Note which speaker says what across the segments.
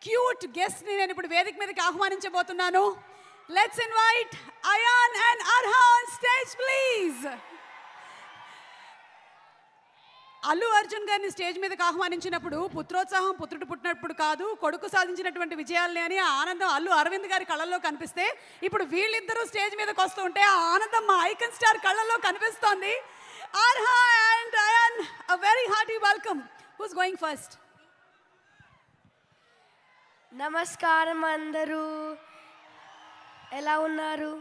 Speaker 1: Cute guest ని నేను ఇప్పుడు వేదిక మీదకి ఆహ్వానించబోతున్నాను. Let's invite Ayaan and Arha on stage please. Allu Arjun గారిని స్టేజ్ మీదకి ఆహ్వానించినప్పుడు పుత్రోత్సాహం పుత్రుడు పుట్టినప్పుడు కాదు, కొడుకు సాధించినటువంటి విజయాలని అని ఆ ఆనందం అల్లు అరవింద్ గారి కళ్ళల్లో కనిపిస్తే, ఇప్పుడు వీళ్ళిద్దరూ స్టేజ్ మీదకి వస్తూ ఉంటే ఆ ఆనందం మా ఐకన్ స్టార్ కళ్ళల్లో కనిపిస్తోంది. Arha and Ayaan, a very hearty welcome. Who's going first?
Speaker 2: నమస్కారం అందరూ, ఎలా ఉన్నారు?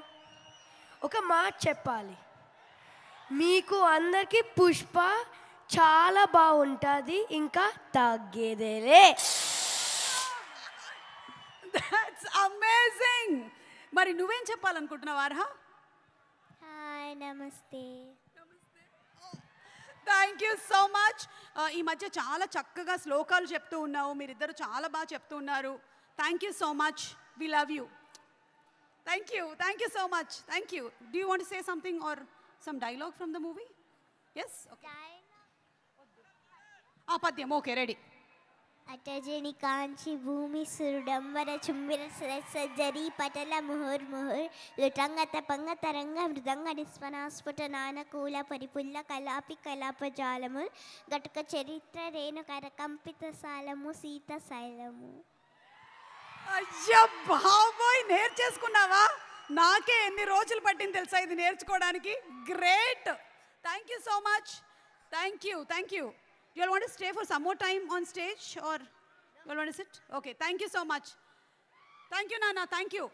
Speaker 2: ఒక మాట చెప్పాలి, మీకు అందరికీ పుష్ప చాలా బాగుంటుంది, ఇంకా తగ్గేదేలే.
Speaker 1: That's amazing. మరి నువ్వేం చెప్పాలనుకుంటున్నావు అర్హా?
Speaker 3: హాయ్, నమస్తే.
Speaker 1: Thank you so much. ఈ మధ్య చాలా చక్కగా శ్లోకాలు చెప్తూ ఉన్నావు, మీరిద్దరు చాలా బాగా చెప్తూ ఉన్నారు. Thank you so much, we love you. Thank you so much. Thank you. Do you want to say something or some dialogue from the movie? Yes, ఆ పద్యం ఓకే, రెడీ.
Speaker 3: అటజని కాంచి భూమి సురుడంబర చుంబిర సజ్జరి పటల ముహుర్ ముహుర్ లుటంగత పంగ తరంగ మృదంగ నిస్వనాస్ఫుట నానకూల పరిపుల్ల కలాపి కలాపజాలము గటక చరిత్ర రేణు కరకంపిత సాలము సీత శైలము.
Speaker 1: అయ్యా బాబోయ్, నేర్చేసుకున్నావా? నాకే ఎన్ని రోజులు పట్టింది తెలుసా ఇది నేర్చుకోవడానికి. Great, thank you so much. Thank you. You all want to stay for some more time on stage or you all want to sit? Okay, thank you so much. Thank you, Nana. Thank you.